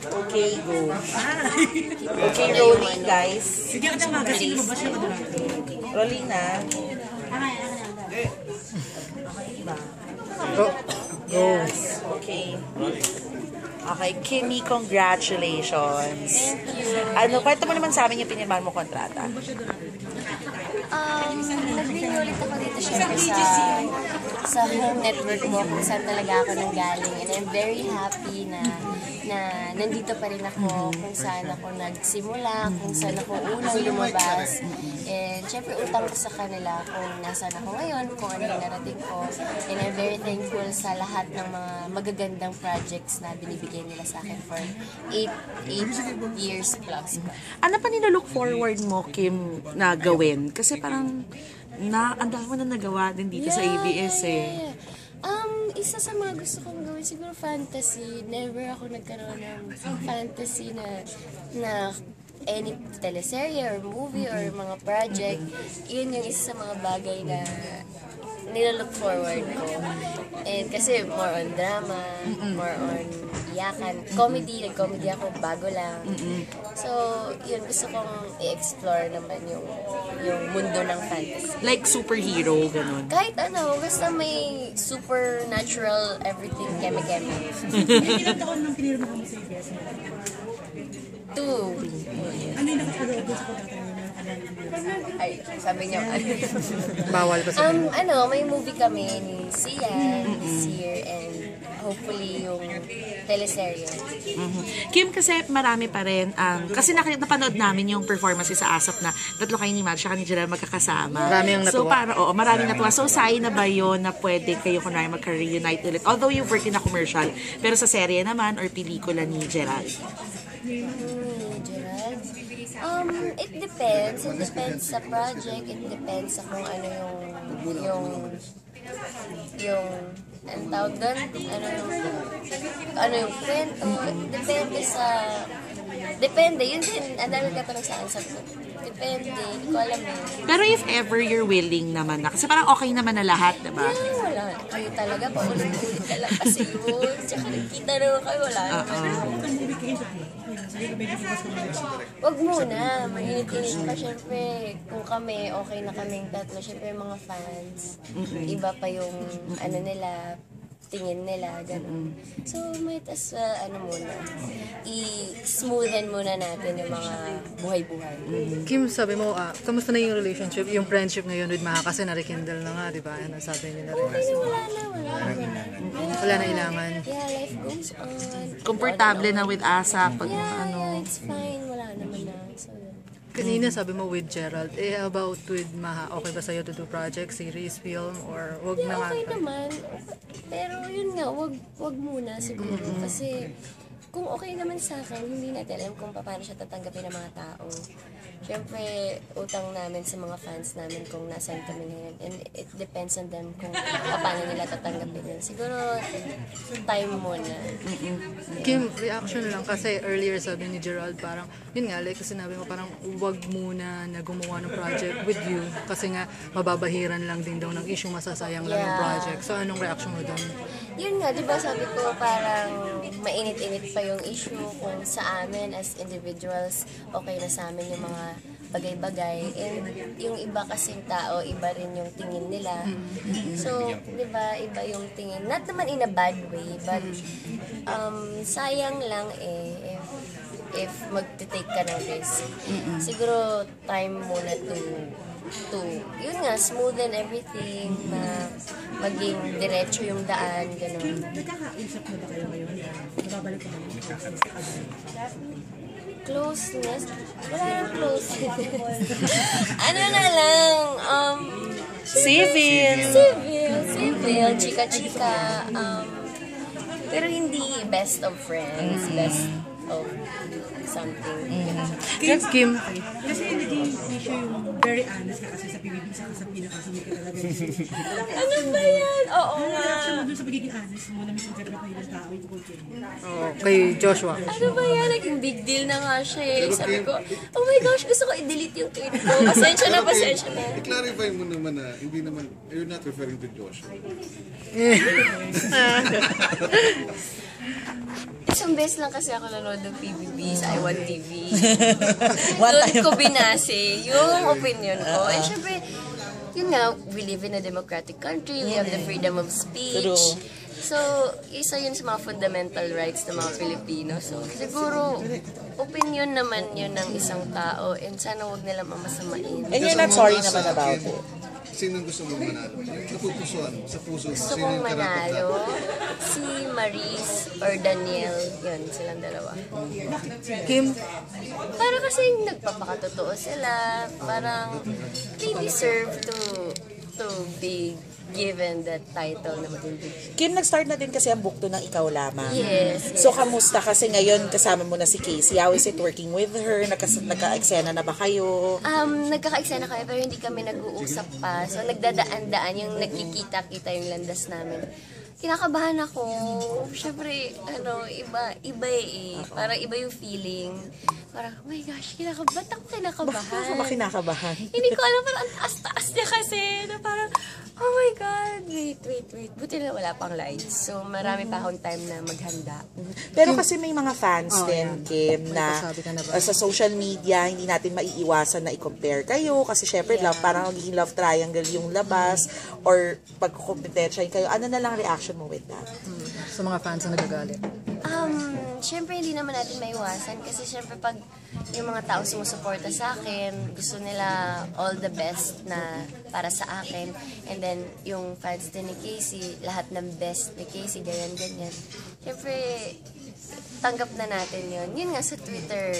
Okay, go. Okay, rolling guys. Sige ka na magazine mo ba siya kadula? Rolling na. Go. Yes, okay. Okay, Kimmy, congratulations. Thank you. Ano, kwento mo naman sa amin yung pinirmahan mo kontrata. Nag-renew ulit ako dito syempre sa home network mo kung saan talaga ako nanggaling. And I'm very happy na nandito pa rin ako kung saan ako nagsimula, kung saan ako unang lumabas. And syempre utang ko sa kanila kung nasaan ako ngayon, kung ano yung narating ko. And I'm very thankful sa lahat ng mga magagandang projects na binibigay nila sa akin for 8 years plus. Ano pa nila-look forward mo, Kim, na gawin? Kasi parang, ang dami mo na nagawa din dito sa ABS eh. Isa sa mga gusto kong gawin, siguro fantasy. Never ako nagkaroon ng fantasy na any teleserye or movie or mga project. Yun yung isa sa mga bagay na nilalook forward ko. And kasi more on drama, more on iyakan. Nag-comedy ako, bago lang. So, yun, gusto kong i-explore naman yung mundo ng fantasy. Like superhero, ganun. Kahit ano, basta may supernatural everything, keme-keme. Ilan taon nang pinirma mo sa ABS? 2. Ano yung nakapagawa doon sa kontrata niyo? Ay, sabi niyo, Bawal pa sa may movie kami ni Sian this year and hopefully yung teleserye. Kim, kasi marami pa rin, kasi napanood namin yung performances sa ASAP na tatlo kayo ni Matt, siya ni Gerald magkakasama. Marami ang natuwa. Marami natuwa. So, sayang na ba yun na pwede kayo kunwari magka-reunite ulit? Although you work in a commercial, pero sa serye naman or pelikula ni Gerald? Gerald? It depends. It depends sa project. It depends sa kung ano yung ang tawag doon, ano yung kwento. Depende. Yun din, ang dami ka tanong sa akin. Sabi ko, depende. Hindi ko alam eh. Pero if ever you're willing naman na, kasi parang okay naman na lahat, diba? Yeah, wala. Kayo talaga, paulit-ulit ka lang kasi yun. Tsaka nagkita naman kayo, wala. Wag muna. Mainit-init pa, syempre. Kung kami, okay na kaming tatlo. Syempre, mga fans. Iba pa yung, nila, tingin nila, gano'n. So, might as well, muna, i-smoothen muna natin yung mga buhay-buhay. Kim, sabi mo, kamusta na yung relationship, yung friendship ngayon with Maha kasi na-rekindle na nga, di ba? Ano sabi niyo na rin? Okay na, wala na. Wala na ilangan. Yeah, life goes on. Komportable na with ASAP pag Yeah, it's fine. Wala naman na. So, Kanina sabi mo with Gerald, about with Maha, okay ba sa'yo to do project, series, film, or wag na nga? okay naman. Pero yun nga, wag muna siguro. Kasi kung okay naman sa akin, hindi natin alam kung paano siya tatanggapin ng mga tao. Siyempre, utang namin sa mga fans namin kung nasaan kami ngayon. And it depends on them kung paano nila tatanggapin yun. Siguro, time muna. Kim, reaction lang kasi earlier sabi ni Gerald parang, yun nga, like sinabi mo parang wag muna na gumawa ng project with you kasi nga mababahiran lang din daw ng issue, masasayang lang yung project. So, anong reaction mo doon? Yun nga, di ba sabi ko parang mainit-init pa yung issue kung sa amin as individuals, okay na sa amin yung mga bagay-bagay. And yung iba kasing tao, iba rin yung tingin nila. So, di ba, iba yung tingin. Not naman in a bad way, but sayang lang if mag-take ka ng risk. Siguro, time muna to yun nga, smoothen everything, na maging diretso yung daan, gano'n. Nagkakaisap na ba kayo ngayon? Nababalik ko naman. Closeness? Wala nang closeness. Ano na lang, Civil, chika-chika, pero hindi best of friends, of something. Kim, Kasi naging issue yung very honest ka kasi sa PBB sa pinakasumikat talaga. Ano ba yan? Oo Ano nga. reaction mo dun sa pagiging honest mo na misinterpret ng ilang tao yung tungkol kayo? kay Joshua. Ano ba yan? Naging big deal na nga siya eh. Sabi ko, oh my gosh, gusto ko i-delete yung tweet ko. Pasensya na, pasensya na. I-clarify mo naman na hindi naman, you're not referring to Joshua. Isang beses lang kasi ako nanood ng PBB sa iWant TV. Doon ko binase yung opinion ko. And syempre, yun nga, we live in a democratic country. We have the freedom of speech. So, isa yun sa mga fundamental rights ng mga Pilipino. So, siguro, opinion naman yun ng isang tao and sana huwag nila mamasamain. And you're not sorry naman about it. Sino gusto mong manalo? Yung napupusuan sa puso. Gusto Sino kong yung manalo, si Maris or Daniel. Yun, silang dalawa. Kim, Para kasi nagpapakatotoo sila. Parang they deserve to be given that title na maging big. Kim, nag-start na din kasi ang book to ng Ikaw Lamang. Yes. So, kamusta? Kasi ngayon, kasama mo na si Casey. How is it working with her? Nagka-eksena na ba kayo? Nagkaka-eksena kami pero hindi kami nag-uusap pa. So, nagdadaan-daan yung nagkikita-kita yung landas namin. Kinakabahan ako. Syempre, iba eh. Parang iba yung feeling. Parang, oh my gosh, ba't ako kinakabahan? Bakit ka ba kinakabahan? Hindi ko alam, parang ang taas-taas niya kasi. Na parang, oh my God, wait. Buti na wala pang lights. So, marami pa akong time na maghanda. Pero kasi may mga fans din, Kim, na pasabi ka na ba? sa social media, hindi natin maiiwasan na i-compare kayo. Kasi syempre, parang magiging love triangle yung labas or pagkukompetensya kayo. Ano na lang reaction mo with that? Sa mga fans na nagagalit. Syempre hindi naman natin maiwasan kasi syempre pag yung mga tao sumusuporta sa akin, gusto nila all the best na para sa akin. And then yung fans din ni Casey, lahat ng best ni Casey, ganyan. Syempre tanggap na natin yun. Yun nga sa Twitter,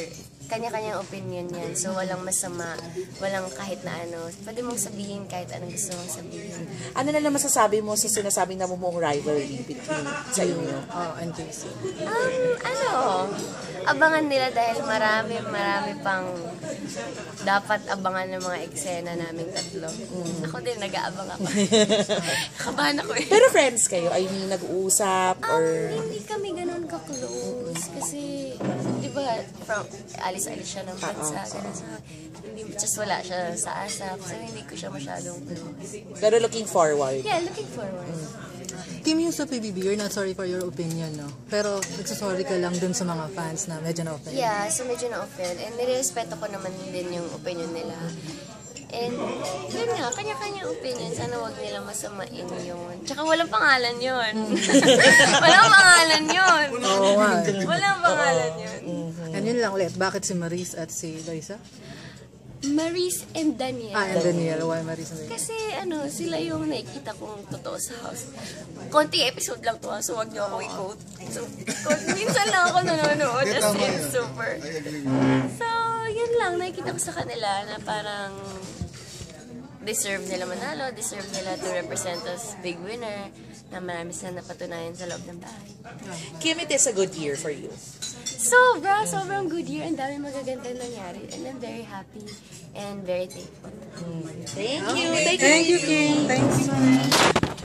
kanya-kanyang opinion yan. So, walang masama, walang kahit na ano. Pwede mong sabihin kahit anong gusto mong sabihin. Ano na lang masasabi mo sa sinasabing namumong rivalry between sa inyo? And Casey. Abangan nila dahil marami pang dapat abangan ng mga eksena naming tatlo. Ako din, nag-aabang ako. Kabahan ako eh. Pero friends kayo? Ay, nag-uusap? Or... Hindi kami ganun ka-close. Kasi, di ba, alis-alis siya ng bansa. Ganun sa, just wala siya sa ASAP. So, hindi ko siya masyadong close. Pero looking forward? Yeah, looking forward. Kim, yung sa PBB, you're not sorry for your opinion, no? Pero nagsasorry ka lang dun sa mga fans na medyo na-offend. Yeah, so medyo na-offend. And nirespeto ko naman din yung opinion nila. And yun nga, kanya-kanya opinion. Sana wag nila masamain yun. Tsaka walang pangalan yun. Walang pangalan yun. Oo nga. Walang pangalan yun. And yun lang ulit, bakit si Maris at si Liza? Maris and Daniel. And Daniel, why Maris and Daniel? Kasi sila yung nakikita kong totoo sa house. Konting episode lang to, so wag niyo ako i-quote. So, minsan lang ako nanonood as in super. So, yun lang, nakikita ko sa kanila na parang deserve nila manalo, deserve nila to represent as big winner na marami sila napatunayan sa loob ng bahay. Kim, it is a good year for you. Sobrang good year. Ang dami magaganda nangyari. And I'm very happy and very thankful. Thank you. Thank you, Kim. Thanks.